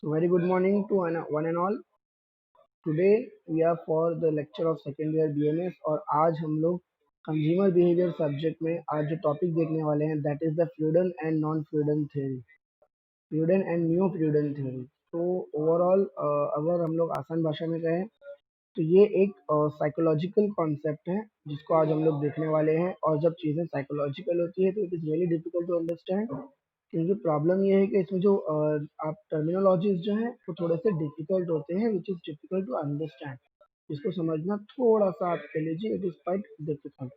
So very good morning to one and all. Today we are for the lecture of second year BMS और आज हम लोग consumer behaviour subject में आज जो टॉपिक देखने वाले हैं that is the Freudian and non Freudian theory, Freudian and neo Freudian theory. तो ओवरऑल अगर हम लोग आसान भाषा में कहें तो ये एक साइकोलॉजिकल कॉन्सेप्ट है जिसको आज हम लोग देखने वाले हैं। और जब चीज़ें साइकोलॉजिकल होती है तो it is really difficult to understand, क्योंकि प्रॉब्लम ये है कि इसमें जो आप टर्मिनोलॉजीज जो हैं वो थोड़े से डिफिकल्ट होते हैं, which is difficult to understand. इसको समझना थोड़ा सा आप कह लीजिए इट इज़ क्वाइट डिफिकल्ट।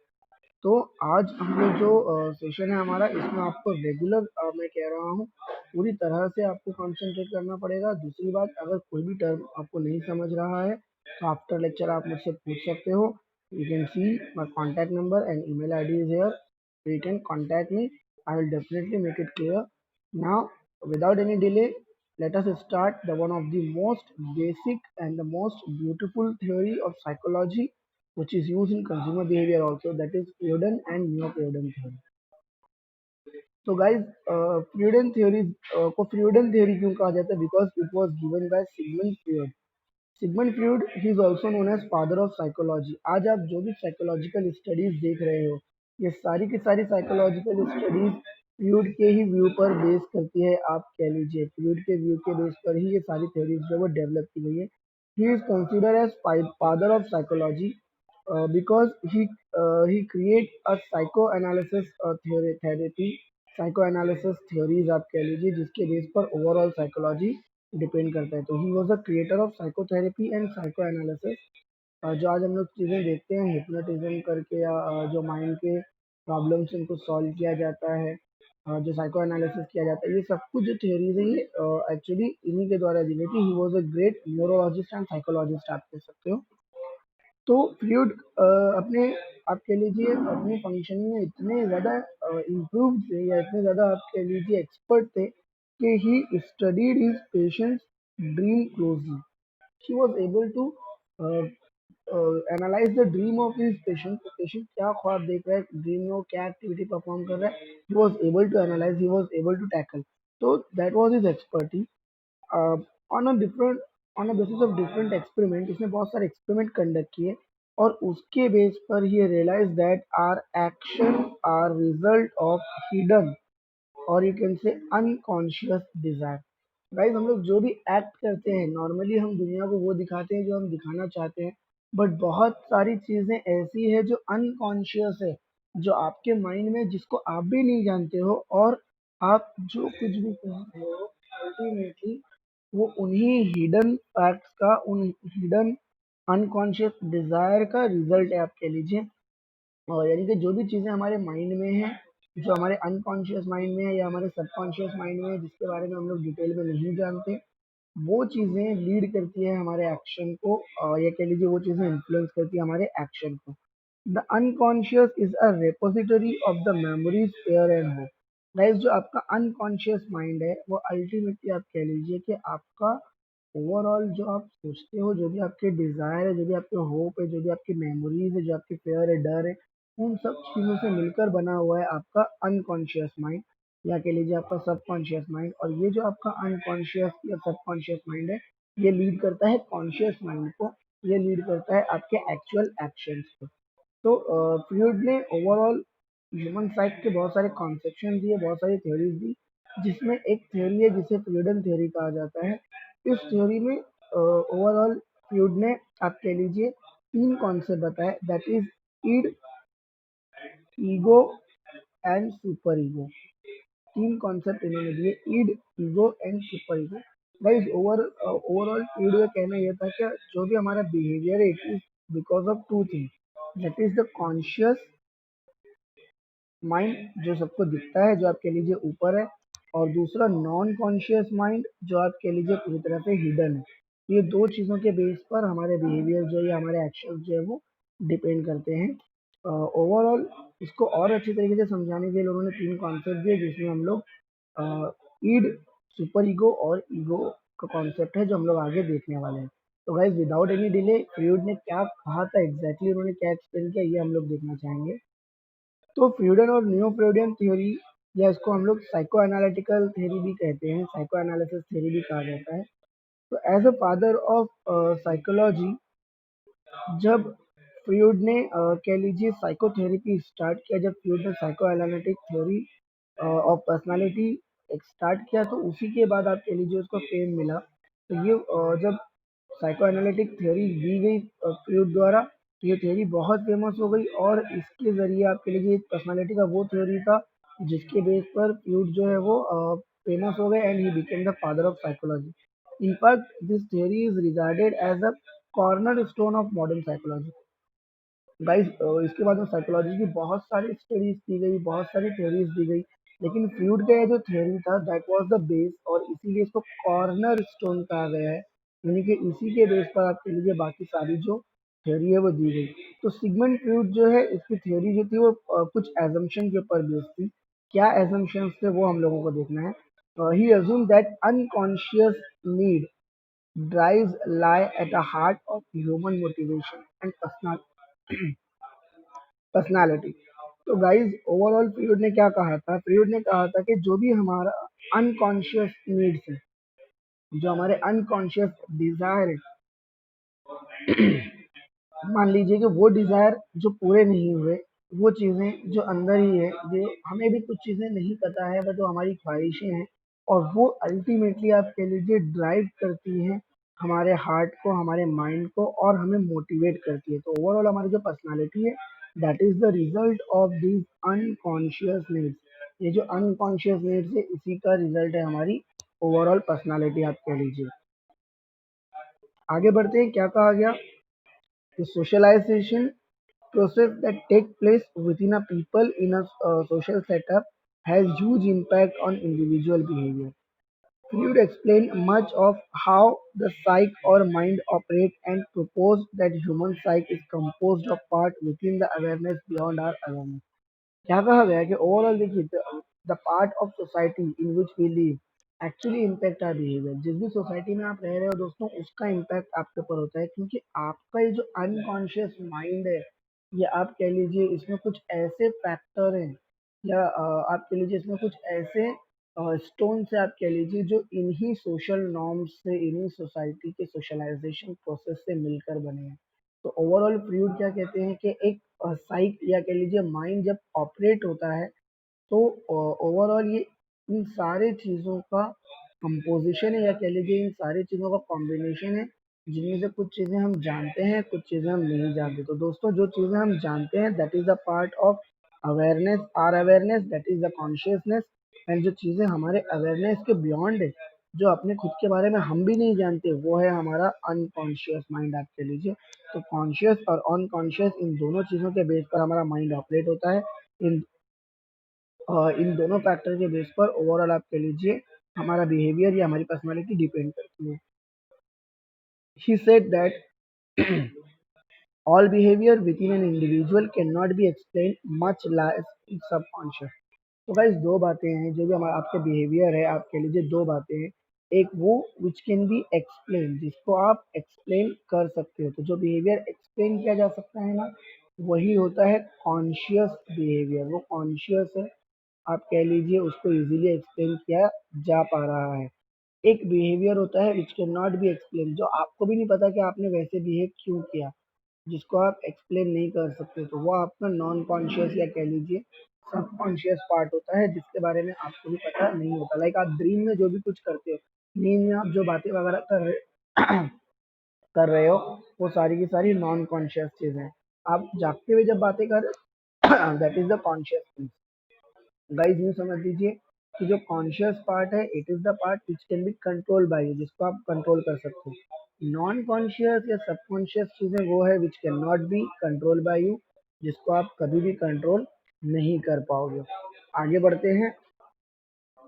तो आज हम लोग जो सेशन है हमारा, इसमें आपको रेगुलर मैं कह रहा हूँ पूरी तरह से आपको कंसंट्रेट करना पड़ेगा। दूसरी बात, अगर कोई भी टर्म आपको नहीं समझ रहा है तो आफ्टर लेक्चर आप मुझसे पूछ सकते हो। You can see my contact number and email ID is here. You can contact me. I will definitely make it clear. Now, without any delay, let us start the one of the most basic and the most beautiful theory of psychology which is used in consumer behavior also, that is Freudian and Neo-Freudian theory. So guys, Freudian theory को Freudian theory क्यों कहा जाता है? Because it was given by Sigmund Freud. Sigmund Freud he is also known as father of psychology. आज आप जो भी psychological studies देख रहे हो, ये सारी की सारी साइकोलॉजिकल स्टडीज फ्रूड के ही व्यू पर बेस करती है। आप कह लीजिए फ्रूड के व्यू के बेस पर ही ये सारी थ्योरीज जो वो डेवलप की गई है। He is consider as father of psychology because he create a psycho analysis therapy, psycho analysis theories आप कह लीजिए, जिसके बेस पर ओवरऑल साइकोलॉजी डिपेंड करता है। तो he was a creator of psychotherapy and psycho analysis. जो आज हम लोग चीज़ें देखते हैं हिप्नोटिज्म करके, या जो माइंड के प्रॉब्लम्स उनको सॉल्व किया जाता है, जो साइको एनालिसिस किया जाता है, ये सब कुछ जो थ्योरीज है ये एक्चुअली इन्हीं के द्वारा दी गई थी। He was a great neurologist and psychologist आप कह सकते हो। तो फ्लूइड अपने आप कह लीजिए अपने फंक्शनिंग में इतने ज़्यादा इम्प्रूव थे, या इतने ज़्यादा आप कह लीजिए एक्सपर्ट थे कि he studied his patients dream closely. He was able to analyse the dream of his patient. Patient क्या ख्वाब देख रहा है, ड्रीम में वो क्या एक्टिविटी परफॉर्म कर रहा है, he was able to analyse, he was able to tackle. तो that was his expertise. On a different on a basis of different experiment, इसने बहुत सारे एक्सपेरिमेंट कंडक्ट किए और उसके बेस पर he realize that our action are result of hidden और you can say unconscious desire. Guys, हम लोग जो भी एक्ट करते हैं नॉर्मली हम दुनिया को वो दिखाते हैं जो हम दिखाना चाहते हैं, बट बहुत सारी चीजें ऐसी है जो अनकॉन्शियस है, जो आपके माइंड में, जिसको आप भी नहीं जानते हो। और आप जो कुछ भी कर रहे हो अल्टीमेटली वो उन्हीं हिडन फैक्ट्स का, उन हिडन अनकॉन्शियस डिजायर का रिजल्ट है आप कह लीजिए। और यानी कि जो भी चीज़ें हमारे माइंड में है, जो हमारे अनकॉन्शियस माइंड में है या हमारे सबकॉन्शियस माइंड में है, जिसके बारे में हम लोग डिटेल में नहीं जानते, वो चीज़ें लीड करती है हमारे एक्शन को, या कह लीजिए वो चीज़ें इन्फ्लुएंस करती है हमारे एक्शन को। The unconscious is a repository of the memories fair and hope. Guys, जो आपका अनकॉन्शियस माइंड है वो अल्टीमेटली आप कह लीजिए कि आपका ओवरऑल जो आप सोचते हो, जो भी आपके डिजायर है, जो भी आपके होप है, जो भी आपकी मेमोरीज है, जो आपकी फेयर है, डर है, उन सब चीज़ों से मिलकर बना हुआ है आपका अनकॉन्शियस माइंड, या कह लीजिए आपका सबकॉन्शियस माइंड। और ये जो आपका अनकॉन्शियस या सबकॉन्शियस माइंड है, ये लीड करता है कॉन्शियस माइंड को, ये लीड करता है आपके एक्चुअल एक्शंस को। तो फ्लूइड ने ओवरऑल ह्यूमन साइक के बहुत सारे कॉन्सेप्शन दिए, बहुत सारी थ्योरीज दी, जिसमें एक थ्योरी है जिसे फ्लूइडन थ्योरी कहा जाता है। इस थ्योरी में ओवरऑल फ्लूइड ने आप कह लीजिए तीन कॉन्सेप्ट बताए, that is id, ego and super ego. तीन कॉन्सेप्ट इन्होंने दिए, id, ego and super ego. Guys, overall Freud का कहना यह था कि जो भी हमारा बिहेवियर है it is because of two things, that is the conscious mind जो सबको दिखता है, जो आप कह लीजिए ऊपर है, और दूसरा नॉन कॉन्शियस माइंड जो आप कह लीजिए पूरी तरह से हिडन है। ये दो चीज़ों के बेस पर हमारे बिहेवियर जो है या हमारे एक्शन जो है वो डिपेंड करते हैं। ओवरऑल इसको और अच्छी तरीके से समझाने के लिए उन्होंने तीन कॉन्सेप्ट दिए, जिसमें हम लोग ईड, सुपर ईगो और ईगो का कॉन्सेप्ट है जो हम लोग आगे देखने वाले हैं। तो guys, without any delay fluid ने क्या कहा था एग्जैक्टली, उन्होंने क्या एक्सप्लेन किया, ये हम लोग देखना चाहेंगे। तो फ्यूडन और न्यू फ्यूडियन थ्योरी या इसको हम लोग साइको एनालिटिकल थ्योरी भी कहते हैं, साइको एनालिसिस थ्योरी भी कहा जाता है। तो as a father of psychology, जब फ्रूड ने कह लीजिए साइकोथेरेपी स्टार्ट किया, जब फ्रूड ने psycho analytic theory of personality start किया, तो उसी के बाद आप कह लीजिए उसको फेम मिला। तो ये जब साइको एनालिटिक थ्योरी दी गई फ्रूड द्वारा, तो ये थ्योरी बहुत फेमस हो गई, और इसके ज़रिए आप कह लीजिए पर्सनालिटी का वो थ्योरी था जिसके बेस पर फ्रूड जो है वो फेमस हो गए, and he became the father of psychology. In fact, this theory is regarded as a cornerstone of modern psychology. Guys, इसके बाद में साइकोलॉजी की बहुत सारी स्टडीज की गई, बहुत सारी थ्योरीज दी गई, लेकिन फ्रूड का ये जो थ्योरी था दैट वाज द बेस, और इसीलिए इसको कॉर्नर स्टोन कहा गया है। यानी कि इसी के बेस पर आप कह लीजिए बाकी सारी जो थ्योरी है वो दी गई। तो सिगमंड फ्रूड जो है, इसकी थ्योरी जो थी वो कुछ एजम्पशन के ऊपर बेस्ड थी। क्या एजम्पशंस थे वो हम लोगों को देखना है। He assume that unconscious need drives lie at the heart of human motivation and personality। तो गाइज, ओवरऑल फ्रूड ने क्या कहा था? फ्रूड ने कहा था कि जो भी हमारा अनकॉन्शियस नीड्स है, जो हमारे अनकॉन्शियस डिजायर है, मान लीजिए कि वो डिजायर जो पूरे नहीं हुए, वो चीजें जो अंदर ही है, जो हमें भी कुछ चीजें नहीं पता है, बट जो हमारी ख्वाहिशें हैं, और वो अल्टीमेटली आप कह लीजिए ड्राइव करती हैं हमारे हार्ट को, हमारे माइंड को, और हमें मोटिवेट करती है। तो ओवरऑल हमारी जो पर्सनालिटी है, that is the result of this unconscious needs. ये जो अनकॉन्शियस नीड्स है, इसी का रिजल्ट है हमारी ओवरऑल पर्सनालिटी, आप कह लीजिए। आगे बढ़ते हैं, क्या कहा गया? The socialization process that take place within a people in a social setup has huge impact on individual behavior. Freud explained much of how the psyche or mind operate, and proposed that human psyche is composed of parts within the awareness beyond our awareness। क्या कहा गया है कि overall देखिए, the part of society in which we live actually impact our behaviour. जिस भी society में आप रह रहे हो दोस्तों, उसका इम्पैक्ट आपके ऊपर होता है, क्योंकि आपका ये जो अनकॉन्शियस माइंड है, या आप कह लीजिए इसमें कुछ ऐसे फैक्टर हैं, या आप कह लीजिए इसमें कुछ ऐसे स्टोन से, आप कह लीजिए, जो इन्हीं सोशल नॉर्म्स से, इन्हीं सोसाइटी के सोशलाइजेशन प्रोसेस से मिलकर बने हैं। तो ओवरऑल फ्रूड क्या कहते हैं कि एक साइक, या कह लीजिए माइंड, जब ऑपरेट होता है, तो ओवरऑल ये इन सारे चीज़ों का कंपोजिशन है, या कह लीजिए इन सारी चीज़ों का कॉम्बिनेशन है, जिनमें से कुछ चीज़ें हम जानते हैं, कुछ चीज़ें हम नहीं जानते। तो दोस्तों, जो चीज़ें हम जानते हैं that is the part of awareness, are awareness, that is the consciousness. And जो चीज़ें हमारे अवेयरनेस के बियॉन्ड है, जो अपने खुद के बारे में हम भी नहीं जानते, वो है हमारा अनकॉन्शियस माइंड, आप कह लीजिए। तो कॉन्शियस और अनकॉन्शियस, इन दोनों चीज़ों के बेस पर हमारा माइंड ऑपरेट होता है। इन इन दोनों फैक्टर के बेस पर ओवरऑल आप कह लीजिए हमारा बिहेवियर या हमारी पर्सनालिटी डिपेंड करती है। He said that all behavior within an individual cannot be explained, much less in subconscious। तो गाइस, दो बातें हैं जो भी हमारा आपके बिहेवियर है, आप कह लीजिए दो बातें हैं। एक वो विच कैन बी एक्सप्लेन, जिसको आप एक्सप्लेन कर सकते हो। तो जो बिहेवियर एक्सप्लेन किया जा सकता है ना, वही होता है कॉन्शियस बिहेवियर। वो कॉन्शियस है, आप कह लीजिए उसको इजीली एक्सप्लेन किया जा पा रहा है। एक बिहेवियर होता है which can not be explain, जो आपको भी नहीं पता कि आपने वैसे बिहेव क्यों किया, जिसको आप एक्सप्लेन नहीं कर सकते। तो वो आपका नॉन कॉन्शियस, या कह लीजिए सबकॉन्शियस पार्ट होता है, जिसके बारे में आपको भी पता नहीं होता। लाइक आप ड्रीम में जो भी कुछ करते हो, नींद में आप जो बातें वगैरह कर रहे हो, वो सारी की सारी नॉन कॉन्शियस चीजें हैं। आप जागते हुए जब बातें कर रहे हो, that is the conscious thing. Guys, यूँ समझ लीजिए कि जो कॉन्शियस पार्ट है, it is the part which can be control by you, जिसको आप कंट्रोल कर सकते हो। नॉन कॉन्शियस या सबकॉन्शियस चीजें वो है which can not be control by you, जिसको आप कभी भी कंट्रोल नहीं कर पाओगे। आगे बढ़ते हैं।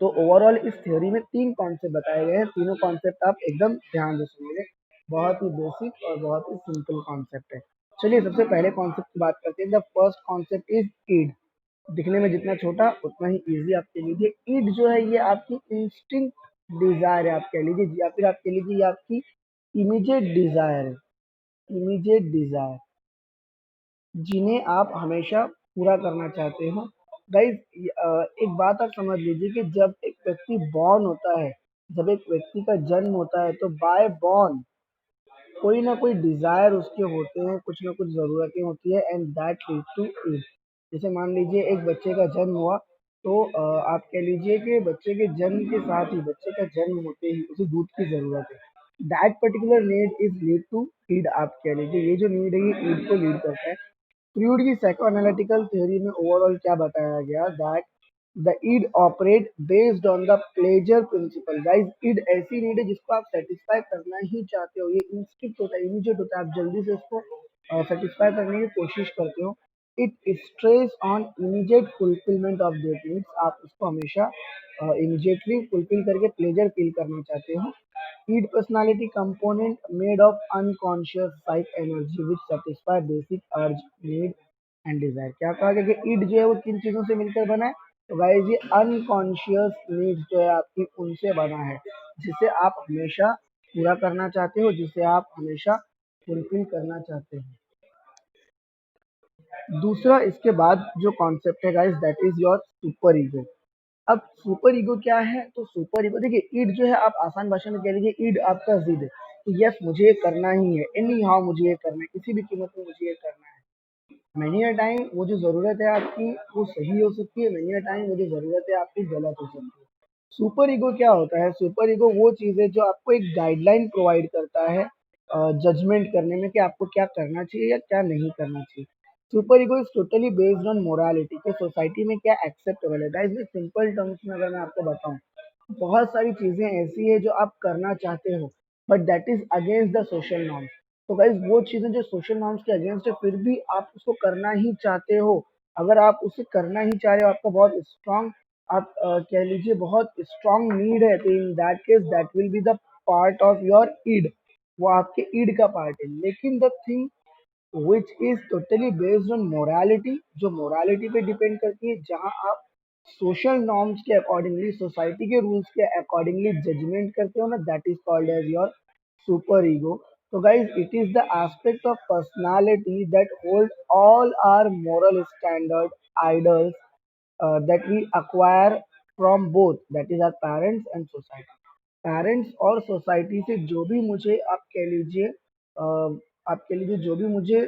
तो ओवरऑल इस थ्योरी में तीन कॉन्सेप्ट बताए गए हैं, तीनों कॉन्सेप्ट आप एकदम ध्यान से सुनिए। बहुत ही बेसिक और बहुत ही सिंपल कॉन्सेप्ट है। चलिए, सबसे पहले कॉन्सेप्ट की बात करते हैं। The first concept is id. दिखने में जितना छोटा उतना ही इजी, आप कह लीजिए। ईड जो है, ये आपकी इंस्टिंक्ट डिजायर है, आप कह लीजिए, या फिर आप कह लीजिए ये आपकी इमीडिएट डिजायर है। इमीडिएट डिजायर, जिन्हें आप हमेशा पूरा करना चाहते हो, गाइज एक बात आप समझ लीजिए कि जब एक व्यक्ति बॉर्न होता है, जब एक व्यक्ति का जन्म होता है तो बाय बॉर्न कोई ना कोई डिजायर उसके होते हैं, कुछ ना कुछ जरूरतें होती है and that lead to eat. जैसे मान लीजिए एक बच्चे का जन्म हुआ, तो आप कह लीजिए कि बच्चे के जन्म के साथ ही, बच्चे का जन्म होते ही उसे दूध की जरूरत है। That particular need is lead to feed, आप कह लीजिए ये जो नीड है ये ईट को लीड करता है। फ्रूड की साइकोएनालिटिकल थ्योरी में ओवरऑल क्या बताया गया, that the id operate based on the pleasure principle. Guys id ऐसी नीड है जिसको आप सेटिस्फाई करना ही चाहते हो, ये इंस्टिंक्ट होता है, इमीडिएट होता है, आप जल्दी से इसको सेटिस्फाई करने की कोशिश करते हो। It stress on immediate fulfilment of their needs, आप उसको हमेशा इमीडिएटली फुलफिल करके प्लेजर फील करना चाहते हो। Id personality component made of unconscious psych energy which satisfy basic urge, need and desire. क्या कहा गया कि ईड जो है वो किन चीजों से मिलकर बना है, तो गाइस ये अनकॉन्शियस नीड्स जो है आपकी उनसे बना है, जिसे आप हमेशा पूरा करना चाहते हो, जिसे आप हमेशा फुलफिल करना चाहते हैं। दूसरा इसके बाद जो कॉन्सेप्ट है guys, that is your super ego. अब सुपर ईगो क्या है, तो सुपर ईगो देखिए, ईड जो है आप आसान भाषा में कह लीजिए, ईड आपका जिद है कि यस मुझे ये करना ही है, एनी हाउ मुझे ये करना है, किसी भी कीमत में मुझे ये करना है। मैनी अ टाइम वो जो ज़रूरत है आपकी वो सही हो सकती है, मैनी अ टाइम वो जो ज़रूरत है आपकी गलत हो सकती है। सुपर ईगो क्या होता है, सुपर ईगो वो चीज़ है जो आपको एक गाइडलाइन प्रोवाइड करता है जजमेंट करने में कि आपको क्या करना चाहिए या क्या नहीं करना चाहिए। Super ego is totally based on morality, कि सोसाइटी में क्या एक्सेप्टेबल है। गाइस मैं सिंपल टर्म्स में अगर मैं आपको बताऊं, बहुत सारी चीज़ें ऐसी है जो आप करना चाहते हो but that is against the social norms. तो गाइज वो चीज़ें जो सोशल नॉर्म्स के अगेंस्ट है फिर भी आप उसको करना ही चाहते हो। अगर आप उसे करना ही चाह रहे हो, आपका बहुत स्ट्रांग, आप कह लीजिए बहुत स्ट्रांग नीड है, तो in that case that will be the part of your id, वो आपके ईड का पार्ट है। लेकिन the thing which is totally based on morality, जो मोरालिटी पे डिपेंड करती है, जहां आप सोशल नॉर्म्स के अकॉर्डिंगली, सोसाइटी के रूल्स के अकॉर्डिंगली जजमेंट करते हो ना, that is called as your super ego. So guys, it is the aspect of personality that hold all our moral standard idols that we acquire from both, that is our parents and society। Parents और society से जो भी मुझे आप कह लीजिए आप कह लीजिए जो भी मुझे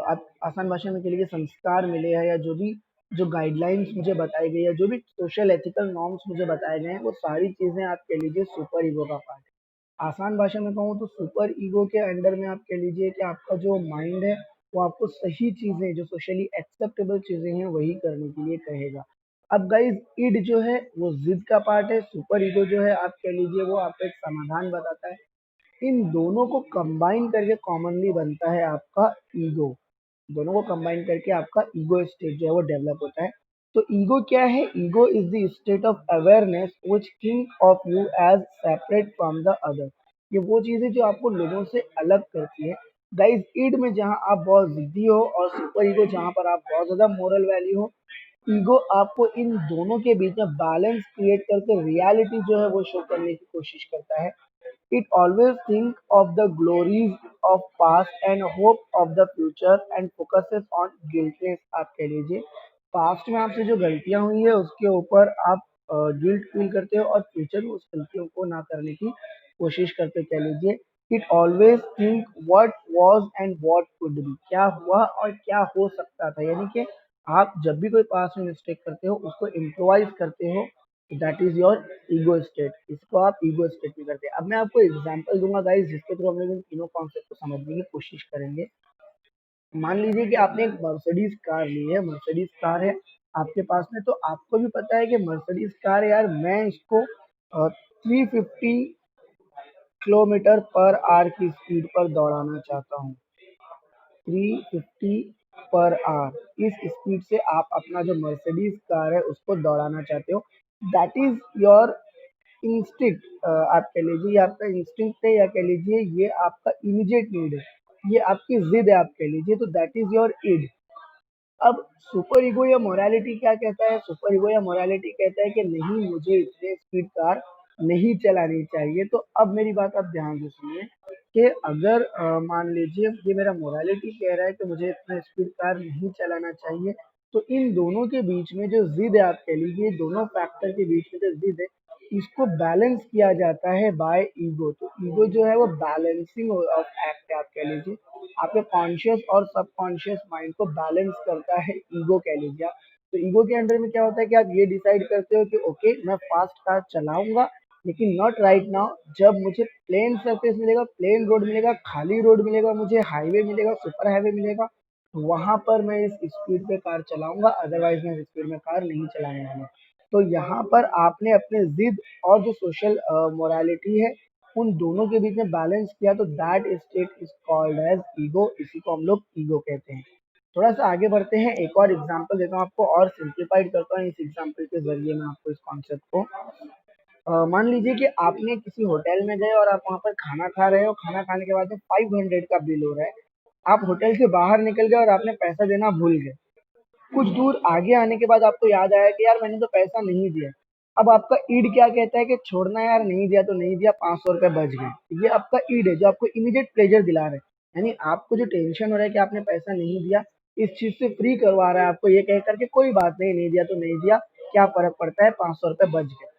आप आसान भाषा में कह लीजिए संस्कार मिले हैं, या जो भी जो गाइडलाइंस मुझे बताई गई है, जो भी सोशल एथिकल नॉर्म्स मुझे बताए गए हैं, वो सारी चीज़ें आप कह लीजिए सुपर ईगो का पार्ट है। आसान भाषा में कहूँ तो सुपर ईगो के अंडर में आप कह लीजिए कि आपका जो माइंड है वो आपको सही चीज़ें, जो सोशली एक्सेप्टेबल चीज़ें हैं वही करने के लिए कहेगा। अब गाइज ईड जो है वो जिद का पार्ट है, सुपर ईगो जो है आप कह लीजिए वो आपको एक समाधान बताता है। इन दोनों को कंबाइन करके कॉमनली बनता है आपका ईगो। दोनों को कंबाइन करके आपका ईगो स्टेट जो है वो डेवलप होता है। तो ईगो क्या है, ego is the state of awareness which think of you as separate from the other. ये वो चीजें जो आपको लोगों से अलग करती है। गाइस ईड में जहां आप बहुत जिद्दी हो और सुपर ईगो जहां पर आप बहुत ज्यादा मोरल वैल्यू हो, ईगो आपको इन दोनों के बीच में बैलेंस क्रिएट करके रियलिटी जो है वो शो करने की कोशिश करता है। It always think of the glories of past and hope of the future and focuses on guiltness, आप कह लीजिए पास्ट में आपसे जो गलतियां हुई है उसके ऊपर आप गिल्ट फील करते हो और फ्यूचर में उस गलतियों को ना करने की कोशिश करते हो, कह लीजिए। It always think what was and what could be, क्या हुआ और क्या हो सकता था, यानी कि आप जब भी कोई पास में मिस्टेक करते हो उसको इम्प्रोवाइज करते हो, that is your ego state, इसको आप ईगो स्टेट में करते हैं। अब मैं आपको एग्जांपल दूंगा गाइस जिसके थ्रू हम लोग इन तीनों कॉन्सेप्ट को समझने की कोशिश करेंगे। मान लीजिए कि आपने एक मर्सिडीज कार ली है, मर्सिडीज कार है आपके पास में, तो आपको भी पता है कि मर्सिडीज कार है यार, मैं इसको 350 किलोमीटर पर आवर की स्पीड पर दौड़ाना चाहता हूँ। 350 पर आवर इस स्पीड से आप अपना जो मर्सिडीज कार है उसको दौड़ाना चाहते हो। दैट इज योर इंस्टिंक्ट, आप कह लीजिए ये आपका इंस्टिंक्ट है, या कह लीजिए ये आपका इमीडिएट नीड है, ये आपकी जिद है आप कह लीजिए, तो दैट इज योर ईड। अब सुपर ईगो या मोरालिटी क्या कहता है, सुपर ईगो या मोरालिटी कहता है कि नहीं मुझे इतने स्पीड कार नहीं चलानी चाहिए। तो अब मेरी बात आप ध्यान से सुनिए कि अगर मान लीजिए ये मेरा मोरालिटी कह रहा है कि मुझे इतना स्पीड कार नहीं चलाना चाहिए, तो इन दोनों के बीच में जो जिद है, आप कह लीजिए दोनों फैक्टर के बीच में जो जिद है, इसको बैलेंस किया जाता है बाय ईगो। तो ईगो जो है वो बैलेंसिंग ऑफ एक्ट है, आप कह लीजिए आपके कॉन्शियस और सबकॉन्शियस माइंड को बैलेंस करता है ईगो, कह लीजिए आप। तो ईगो के अंडर में क्या होता है कि आप ये डिसाइड करते हो कि ओके मैं फास्ट कार चलाऊंगा, लेकिन नॉट राइट नाउ। जब मुझे प्लेन सरफेस मिलेगा, प्लेन रोड मिलेगा, खाली रोड मिलेगा, मुझे हाईवे मिलेगा, सुपर हाईवे मिलेगा, वहां पर मैं इस स्पीड पे कार चलाऊंगा, अदरवाइज मैं इस स्पीड में कार नहीं चलाने वाला। तो यहाँ पर आपने अपने जिद और जो सोशल मोरालिटी है, उन दोनों के बीच में बैलेंस किया, तो that state is called as ego. इसी को हम लोग ईगो कहते हैं। थोड़ा सा आगे बढ़ते हैं, एक और एग्जांपल देता हूँ आपको और सिंप्लीफाइड करता हूँ इस एग्जांपल के जरिए मैं आपको इस कॉन्सेप्ट को। मान लीजिए कि आपने किसी होटल में गए और आप वहाँ पर खाना खा रहे हो, खाना खाने के बाद में 500 का बिल हो रहा है। आप होटल से बाहर निकल गए और आपने पैसा देना भूल गए। कुछ दूर आगे आने के बाद आपको याद आया कि यार मैंने तो पैसा नहीं दिया। अब आपका ईड क्या कहता है कि छोड़ना यार, नहीं दिया तो नहीं दिया, 500 रुपये बच गए। ये आपका ईड है जो आपको इमीडिएट प्लेजर दिला रहा है, यानी आपको जो टेंशन हो रहा है कि आपने पैसा नहीं दिया, इस चीज से फ्री करवा रहा है आपको, ये कह करके कोई बात नहीं, नहीं दिया तो नहीं दिया, क्या फर्क पड़ता है, 500 रुपये बच गए।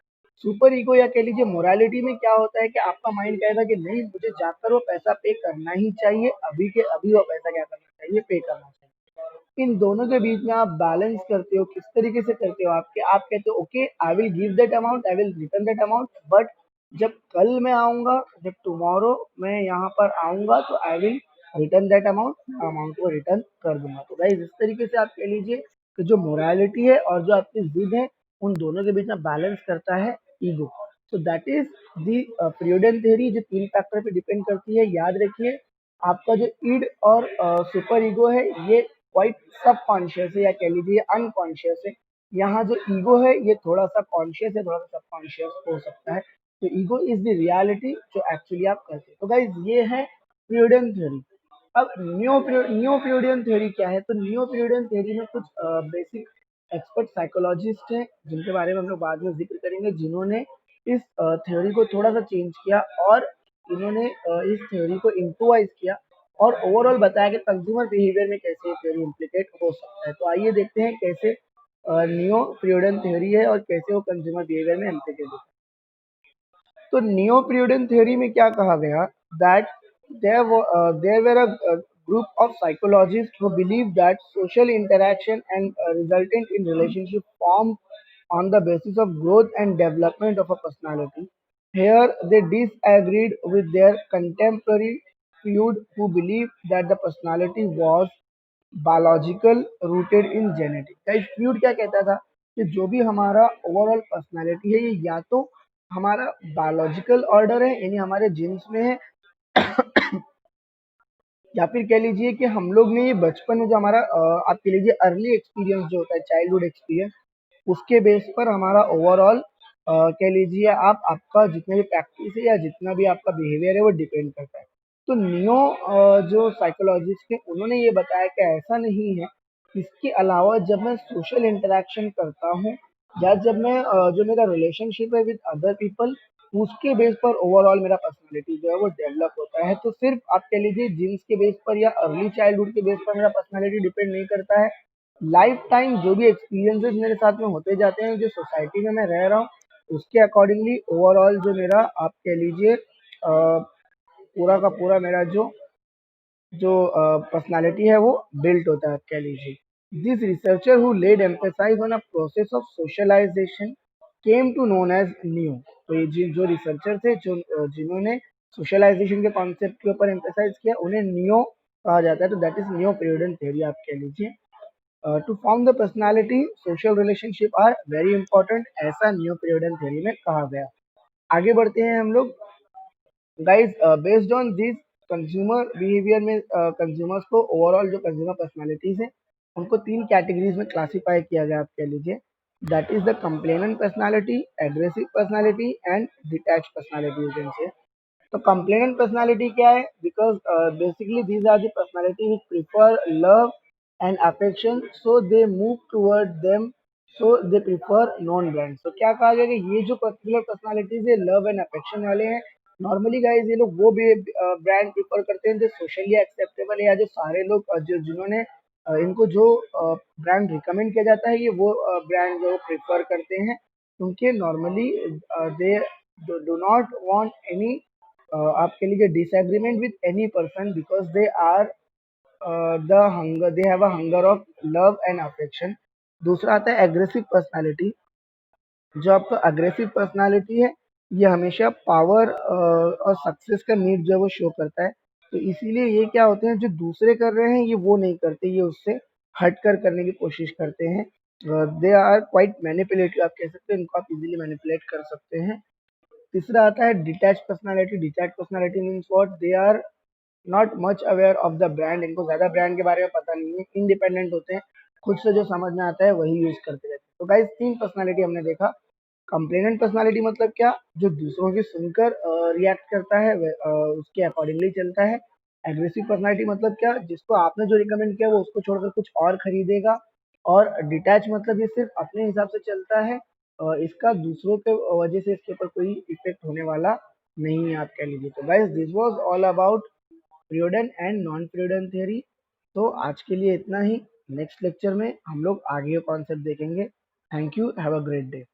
सुपर ईगो या कह लीजिए मोरालिटी में क्या होता है कि आपका माइंड कहेगा कि नहीं, मुझे जाकर वो पैसा पे करना ही चाहिए, अभी के अभी वो पैसा क्या करना चाहिए, पे करना चाहिए। इन दोनों के बीच में आप बैलेंस करते हो, किस तरीके से करते हो, आपके आप कहते हो okay I will give that amount, I will return that amount, but जब कल मैं आऊंगा, जब टुमारो मैं यहाँ पर आऊंगा, तो I will return that amount, amount को रिटर्न कर दूंगा। तो गाइस इस तरीके से आप कह लीजिए कि जो मोरालिटी है और जो आपकी जिद है, उन दोनों के बीच में बैलेंस करता है ego. So that is the freedom theory, जो तीन फैक्टर पे डिपेंड करती है। याद रखिए आपका जो ईड और सुपर ईगो है, ये क्वाइट सबकॉन्शियस है या कह लीजिए अनकॉन्शियस है। यहाँ जो ईगो है ये थोड़ा सा कॉन्शियस है, थोड़ा सा सबकॉन्शियस हो सकता है। तो ईगो इज द रियलिटी जो एक्चुअली आप करते हैं। तो गाइज ये है फ्रीडम थ्योरी। अब नियो फ्यूडियन थ्योरी क्या है? तो नियो फ्यूडियन थ्योरी में कुछ बेसिक एक्सपर्ट साइकोलॉजिस्ट हैं जिनके बारे में हम लोग बाद में जिक्र करेंगे, जिन्होंने इस थ्योरी को थोड़ा सा चेंज किया और इन्होंने इस थ्योरी को इम्प्रोवाइज किया और ओवरऑल बताया कि कंज्यूमर बिहेवियर में कैसे ये थ्योरी इम्प्लीकेट हो सकता है। तो आइए देखते हैं कैसे नियो फ्यूडियन थ्योरी है और कैसे वो कंज्यूमर बिहेवियर में इम्प्लीकेट होता है। तो नियो फ्यूडियन थ्योरी में क्या कहा गया, that there were a group of psychologists who believed that social interaction and resultant in relationship formed on the basis of growth and development of a personality. Here they disagreed with their contemporary Freud, who believed that the personality was biological rooted in genetic. Guys fluid क्या कहता था कि जो भी हमारा overall personality है, ये या तो हमारा बायोलॉजिकल ऑर्डर है यानी हमारे जीन्स में है, या फिर कह लीजिए कि हम लोग ने ये बचपन में जो हमारा आप कह लीजिए अर्ली एक्सपीरियंस जो होता है, चाइल्डहुड एक्सपीरियंस, उसके बेस पर हमारा ओवरऑल कह लीजिए आप आपका जितने भी प्रैक्टिस है या जितना भी आपका बिहेवियर है वो डिपेंड करता है। तो नियो जो साइकोलॉजिस्ट है उन्होंने ये बताया कि ऐसा नहीं है। इसके अलावा जब मैं सोशल इंटरेक्शन करता हूँ या जब मैं जो मेरा रिलेशनशिप है विद अदर पीपल, उसके बेस पर ओवरऑल मेरा पर्सनालिटी जो है वो डेवलप होता है। तो सिर्फ आप कह लीजिए जीन्स के बेस पर या अर्ली चाइल्डहुड के बेस पर मेरा पर्सनालिटी डिपेंड नहीं करता है। लाइफ टाइम जो भी एक्सपीरियंसेस मेरे साथ में होते जाते हैं, जो सोसाइटी में मैं रह रहा हूँ, उसके अकॉर्डिंगली ओवरऑल जो मेरा आप कह लीजिए पूरा का पूरा मेरा जो पर्सनालिटी है वो बिल्ट होता है, आप कह लीजिए। This researcher who led emphasise on a process of socialisation came to known as neo. तो ये जो रिसर्चर थे जो जिन्होंने सोशलाइजेशन के कॉन्सेप्ट के ऊपर एम्फेसाइज किया, उन्हें नियो कहा जाता है। तो that is neo Freudian theory, आप कह लीजिए। To form the personality social relationship are very important, ऐसा नियो फ्रीडन थ्योरी में कहा गया। आगे बढ़ते हैं हम लोग। Guys based on this consumer behaviour में कंज्यूमर्स को ओवरऑल जो कंज्यूमर पर्सनालिटीज है उनको तीन कैटेगरीज में क्लासिफाई किया गया, आप कह लीजिए। That is the compliant personality, aggressive personality and detach personality, you can say. तो कंप्लेनेंट पर्सनालिटी क्या है? Because basically these are the personality which prefer love and affection, so they move toward them, so they prefer non brand. तो क्या कहा गया कि ये जो पर्टिकुलर पर्सनालिटीज है लव एंड अफेक्शन वाले हैं, नॉर्मली गाइज ये लोग वो भी ब्रांड प्रिफर करते हैं जो सोशली एक्सेप्टेबल है या जो सारे लोग जो जिन्होंने इनको जो ब्रांड रिकमेंड किया जाता है ये वो ब्रांड जो प्रेफर करते हैं, क्योंकि normally they do not want any आपके लिए disagreement with any person, because they are the hunger, they have a hunger of love and affection. दूसरा आता है एग्रेसिव पर्सनालिटी। जो आपका अग्रेसिव पर्सनालिटी है, ये हमेशा पावर और सक्सेस का नीड जो है वो शो करता है। तो इसीलिए ये क्या होते हैं, जो दूसरे कर रहे हैं ये वो नहीं करते, ये उससे हट कर करने की कोशिश करते हैं। दे आर क्वाइट मैनिपुलेटिव, आप कह सकते हैं इनको, आप इजीली मैनिपुलेट कर सकते हैं। तीसरा आता है detach personality. Detach personality means what, they are not much aware of the brand, इनको ज़्यादा ब्रांड के बारे में पता नहीं है, इंडिपेंडेंट होते हैं, खुद से जो समझ में आता है वही यूज़ करते रहते हैं। तो गाइस 3 पर्सनालिटी हमने देखा। कंप्लेनेंट पर्सनालिटी मतलब क्या, जो दूसरों की सुनकर रिएक्ट करता है, उसके अकॉर्डिंगली चलता है। एग्रेसिव पर्सनालिटी मतलब क्या, जिसको आपने जो रिकमेंड किया वो उसको छोड़कर कुछ और खरीदेगा। और डिटैच मतलब ये सिर्फ अपने हिसाब से चलता है, इसका दूसरों के वजह से इसके ऊपर कोई इफेक्ट होने वाला नहीं है, आप कह लीजिए। तो guys this was all about Freudian and non Freudian theory. तो आज के लिए इतना ही। नेक्स्ट लेक्चर में हम लोग आगे कॉन्सेप्ट देखेंगे। Thank you, have a great day.